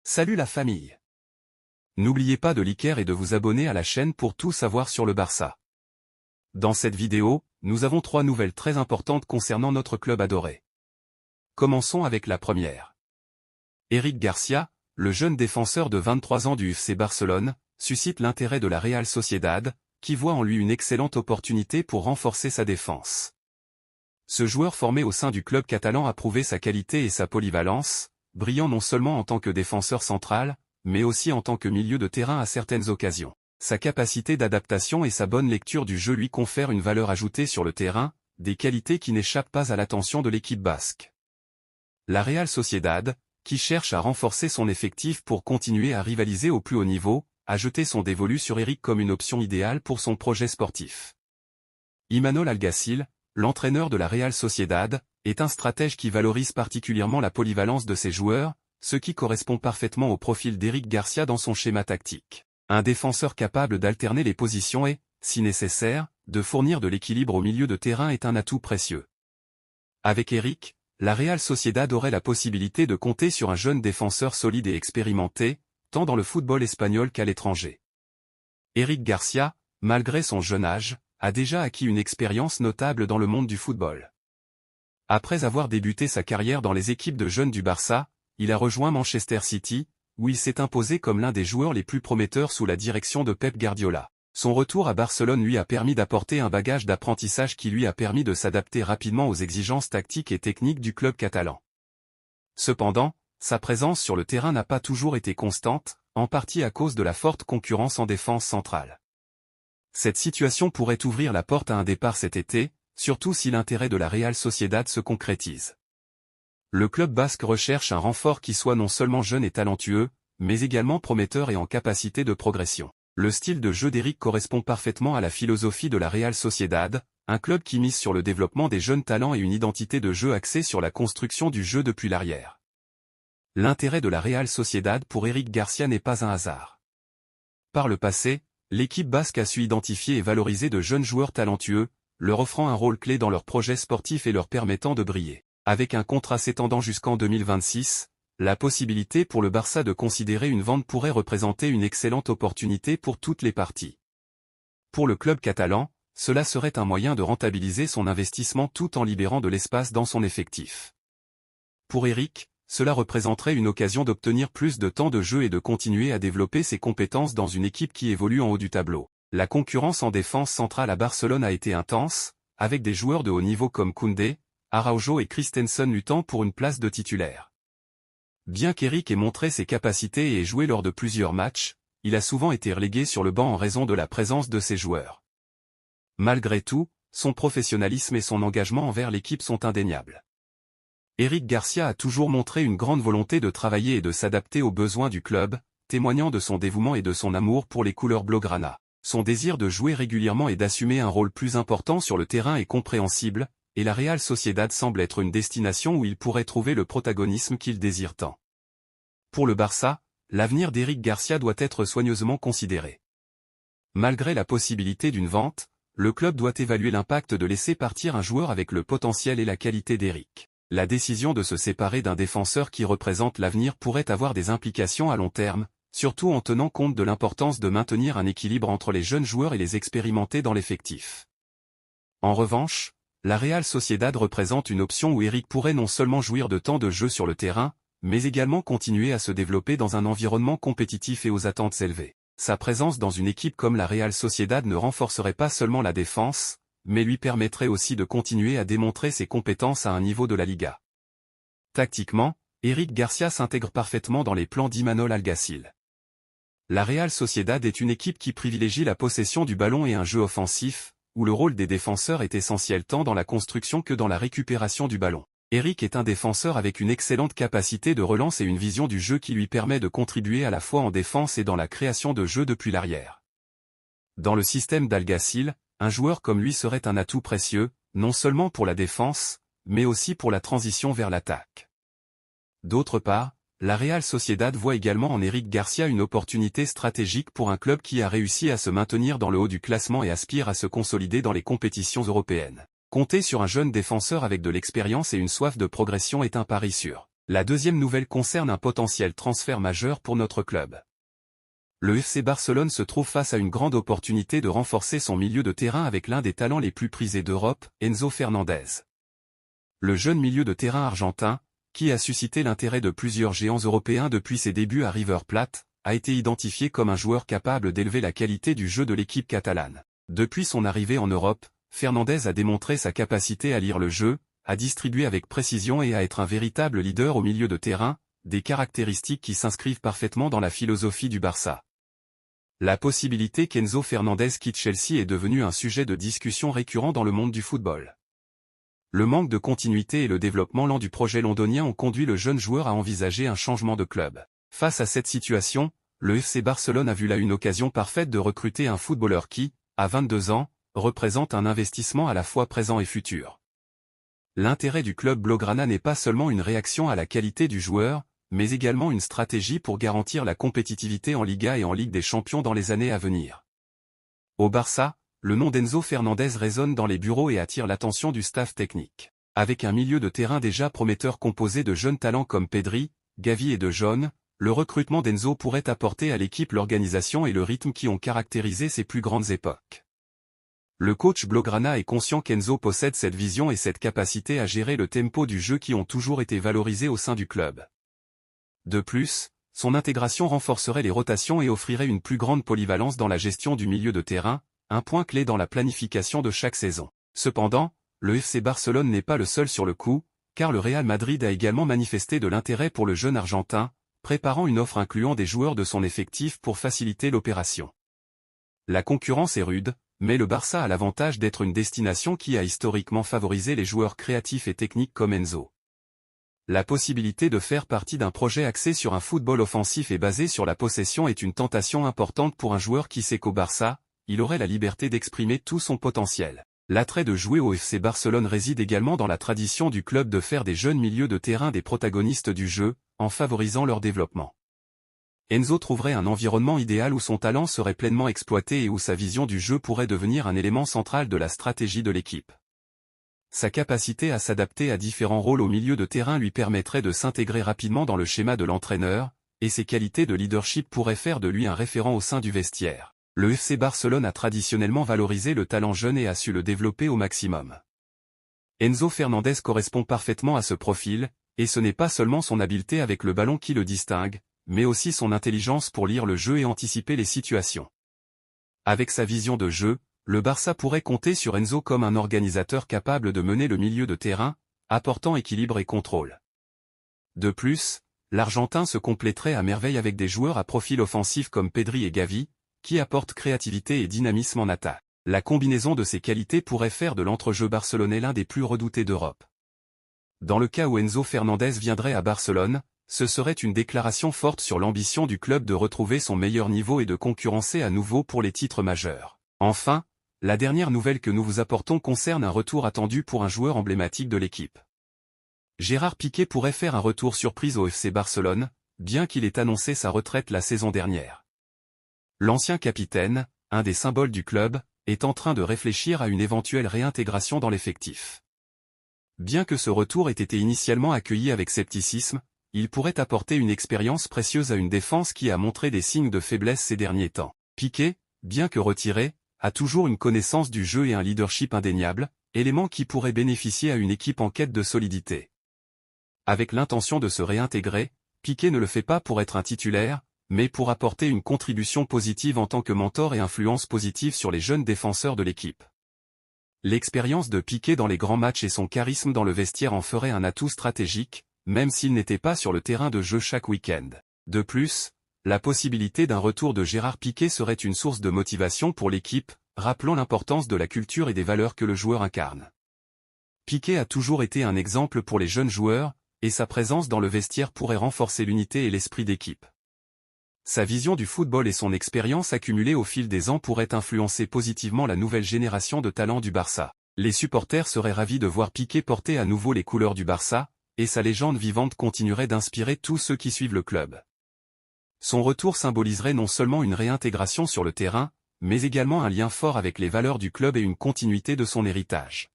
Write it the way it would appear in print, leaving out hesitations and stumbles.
Salut la famille! N'oubliez pas de liker et de vous abonner à la chaîne pour tout savoir sur le Barça. Dans cette vidéo, nous avons 3 nouvelles très importantes concernant notre club adoré. Commençons avec la première. Eric Garcia, le jeune défenseur de 23 ans du FC Barcelone, suscite l'intérêt de la Real Sociedad, qui voit en lui une excellente opportunité pour renforcer sa défense. Ce joueur formé au sein du club catalan a prouvé sa qualité et sa polyvalence, brillant non seulement en tant que défenseur central, mais aussi en tant que milieu de terrain à certaines occasions. Sa capacité d'adaptation et sa bonne lecture du jeu lui confèrent une valeur ajoutée sur le terrain, des qualités qui n'échappent pas à l'attention de l'équipe basque. La Real Sociedad, qui cherche à renforcer son effectif pour continuer à rivaliser au plus haut niveau, a jeté son dévolu sur Eric comme une option idéale pour son projet sportif. Imanol Alguacil, l'entraîneur de la Real Sociedad, est un stratège qui valorise particulièrement la polyvalence de ses joueurs, ce qui correspond parfaitement au profil d'Eric Garcia dans son schéma tactique. Un défenseur capable d'alterner les positions et, si nécessaire, de fournir de l'équilibre au milieu de terrain est un atout précieux. Avec Eric, la Real Sociedad aurait la possibilité de compter sur un jeune défenseur solide et expérimenté, tant dans le football espagnol qu'à l'étranger. Eric Garcia, malgré son jeune âge, a déjà acquis une expérience notable dans le monde du football. Après avoir débuté sa carrière dans les équipes de jeunes du Barça, il a rejoint Manchester City, où il s'est imposé comme l'un des joueurs les plus prometteurs sous la direction de Pep Guardiola. Son retour à Barcelone lui a permis d'apporter un bagage d'apprentissage qui lui a permis de s'adapter rapidement aux exigences tactiques et techniques du club catalan. Cependant, sa présence sur le terrain n'a pas toujours été constante, en partie à cause de la forte concurrence en défense centrale. Cette situation pourrait ouvrir la porte à un départ cet été, surtout si l'intérêt de la Real Sociedad se concrétise. Le club basque recherche un renfort qui soit non seulement jeune et talentueux, mais également prometteur et en capacité de progression. Le style de jeu d'Eric correspond parfaitement à la philosophie de la Real Sociedad, un club qui mise sur le développement des jeunes talents et une identité de jeu axée sur la construction du jeu depuis l'arrière. L'intérêt de la Real Sociedad pour Eric Garcia n'est pas un hasard. Par le passé, l'équipe basque a su identifier et valoriser de jeunes joueurs talentueux, leur offrant un rôle clé dans leurs projets sportifs et leur permettant de briller. Avec un contrat s'étendant jusqu'en 2026, la possibilité pour le Barça de considérer une vente pourrait représenter une excellente opportunité pour toutes les parties. Pour le club catalan, cela serait un moyen de rentabiliser son investissement tout en libérant de l'espace dans son effectif. Pour Eric, cela représenterait une occasion d'obtenir plus de temps de jeu et de continuer à développer ses compétences dans une équipe qui évolue en haut du tableau. La concurrence en défense centrale à Barcelone a été intense, avec des joueurs de haut niveau comme Koundé, Araujo et Christensen luttant pour une place de titulaire. Bien qu'Eric ait montré ses capacités et ait joué lors de plusieurs matchs, il a souvent été relégué sur le banc en raison de la présence de ses joueurs. Malgré tout, son professionnalisme et son engagement envers l'équipe sont indéniables. Eric Garcia a toujours montré une grande volonté de travailler et de s'adapter aux besoins du club, témoignant de son dévouement et de son amour pour les couleurs blaugrana. Son désir de jouer régulièrement et d'assumer un rôle plus important sur le terrain est compréhensible, et la Real Sociedad semble être une destination où il pourrait trouver le protagonisme qu'il désire tant. Pour le Barça, l'avenir d'Eric Garcia doit être soigneusement considéré. Malgré la possibilité d'une vente, le club doit évaluer l'impact de laisser partir un joueur avec le potentiel et la qualité d'Eric. La décision de se séparer d'un défenseur qui représente l'avenir pourrait avoir des implications à long terme, surtout en tenant compte de l'importance de maintenir un équilibre entre les jeunes joueurs et les expérimentés dans l'effectif. En revanche, la Real Sociedad représente une option où Eric pourrait non seulement jouir de temps de jeu sur le terrain, mais également continuer à se développer dans un environnement compétitif et aux attentes élevées. Sa présence dans une équipe comme la Real Sociedad ne renforcerait pas seulement la défense, mais lui permettrait aussi de continuer à démontrer ses compétences à un niveau de la Liga. Tactiquement, Eric Garcia s'intègre parfaitement dans les plans d'Imanol Alguacil. La Real Sociedad est une équipe qui privilégie la possession du ballon et un jeu offensif, où le rôle des défenseurs est essentiel tant dans la construction que dans la récupération du ballon. Eric est un défenseur avec une excellente capacité de relance et une vision du jeu qui lui permet de contribuer à la fois en défense et dans la création de jeu depuis l'arrière. Dans le système d'Algacil, un joueur comme lui serait un atout précieux, non seulement pour la défense, mais aussi pour la transition vers l'attaque. D'autre part, la Real Sociedad voit également en Eric Garcia une opportunité stratégique pour un club qui a réussi à se maintenir dans le haut du classement et aspire à se consolider dans les compétitions européennes. Compter sur un jeune défenseur avec de l'expérience et une soif de progression est un pari sûr. La deuxième nouvelle concerne un potentiel transfert majeur pour notre club. Le FC Barcelone se trouve face à une grande opportunité de renforcer son milieu de terrain avec l'un des talents les plus prisés d'Europe, Enzo Fernandez. Le jeune milieu de terrain argentin, qui a suscité l'intérêt de plusieurs géants européens depuis ses débuts à River Plate, a été identifié comme un joueur capable d'élever la qualité du jeu de l'équipe catalane. Depuis son arrivée en Europe, Fernandez a démontré sa capacité à lire le jeu, à distribuer avec précision et à être un véritable leader au milieu de terrain, des caractéristiques qui s'inscrivent parfaitement dans la philosophie du Barça. La possibilité qu'Enzo Fernandez quitte Chelsea est devenue un sujet de discussion récurrent dans le monde du football. Le manque de continuité et le développement lent du projet londonien ont conduit le jeune joueur à envisager un changement de club. Face à cette situation, le FC Barcelone a vu là une occasion parfaite de recruter un footballeur qui, à 22 ans, représente un investissement à la fois présent et futur. L'intérêt du club blaugrana n'est pas seulement une réaction à la qualité du joueur, mais également une stratégie pour garantir la compétitivité en Liga et en Ligue des Champions dans les années à venir. Au Barça, le nom d'Enzo Fernandez résonne dans les bureaux et attire l'attention du staff technique. Avec un milieu de terrain déjà prometteur composé de jeunes talents comme Pedri, Gavi et De Jong, le recrutement d'Enzo pourrait apporter à l'équipe l'organisation et le rythme qui ont caractérisé ses plus grandes époques. Le coach blaugrana est conscient qu'Enzo possède cette vision et cette capacité à gérer le tempo du jeu qui ont toujours été valorisés au sein du club. De plus, son intégration renforcerait les rotations et offrirait une plus grande polyvalence dans la gestion du milieu de terrain, un point clé dans la planification de chaque saison. Cependant, le FC Barcelone n'est pas le seul sur le coup, car le Real Madrid a également manifesté de l'intérêt pour le jeune Argentin, préparant une offre incluant des joueurs de son effectif pour faciliter l'opération. La concurrence est rude, mais le Barça a l'avantage d'être une destination qui a historiquement favorisé les joueurs créatifs et techniques comme Enzo. La possibilité de faire partie d'un projet axé sur un football offensif et basé sur la possession est une tentation importante pour un joueur qui sait qu'au Barça, il aurait la liberté d'exprimer tout son potentiel. L'attrait de jouer au FC Barcelone réside également dans la tradition du club de faire des jeunes milieux de terrain des protagonistes du jeu, en favorisant leur développement. Enzo trouverait un environnement idéal où son talent serait pleinement exploité et où sa vision du jeu pourrait devenir un élément central de la stratégie de l'équipe. Sa capacité à s'adapter à différents rôles au milieu de terrain lui permettrait de s'intégrer rapidement dans le schéma de l'entraîneur, et ses qualités de leadership pourraient faire de lui un référent au sein du vestiaire. Le FC Barcelone a traditionnellement valorisé le talent jeune et a su le développer au maximum. Enzo Fernandez correspond parfaitement à ce profil, et ce n'est pas seulement son habileté avec le ballon qui le distingue, mais aussi son intelligence pour lire le jeu et anticiper les situations. Avec sa vision de jeu, le Barça pourrait compter sur Enzo comme un organisateur capable de mener le milieu de terrain, apportant équilibre et contrôle. De plus, l'Argentin se compléterait à merveille avec des joueurs à profil offensif comme Pedri et Gavi, qui apportent créativité et dynamisme en attaque. La combinaison de ces qualités pourrait faire de l'entrejeu barcelonais l'un des plus redoutés d'Europe. Dans le cas où Enzo Fernandez viendrait à Barcelone, ce serait une déclaration forte sur l'ambition du club de retrouver son meilleur niveau et de concurrencer à nouveau pour les titres majeurs. Enfin, la dernière nouvelle que nous vous apportons concerne un retour attendu pour un joueur emblématique de l'équipe. Gérard Piqué pourrait faire un retour surprise au FC Barcelone, bien qu'il ait annoncé sa retraite la saison dernière. L'ancien capitaine, un des symboles du club, est en train de réfléchir à une éventuelle réintégration dans l'effectif. Bien que ce retour ait été initialement accueilli avec scepticisme, il pourrait apporter une expérience précieuse à une défense qui a montré des signes de faiblesse ces derniers temps. Piqué, bien que retiré, a toujours une connaissance du jeu et un leadership indéniable, élément qui pourrait bénéficier à une équipe en quête de solidité. Avec l'intention de se réintégrer, Piqué ne le fait pas pour être un titulaire, mais pour apporter une contribution positive en tant que mentor et influence positive sur les jeunes défenseurs de l'équipe. L'expérience de Piqué dans les grands matchs et son charisme dans le vestiaire en ferait un atout stratégique, même s'il n'était pas sur le terrain de jeu chaque week-end. De plus, la possibilité d'un retour de Gérard Piqué serait une source de motivation pour l'équipe, rappelant l'importance de la culture et des valeurs que le joueur incarne. Piqué a toujours été un exemple pour les jeunes joueurs, et sa présence dans le vestiaire pourrait renforcer l'unité et l'esprit d'équipe. Sa vision du football et son expérience accumulée au fil des ans pourraient influencer positivement la nouvelle génération de talents du Barça. Les supporters seraient ravis de voir Piqué porter à nouveau les couleurs du Barça, et sa légende vivante continuerait d'inspirer tous ceux qui suivent le club. Son retour symboliserait non seulement une réintégration sur le terrain, mais également un lien fort avec les valeurs du club et une continuité de son héritage.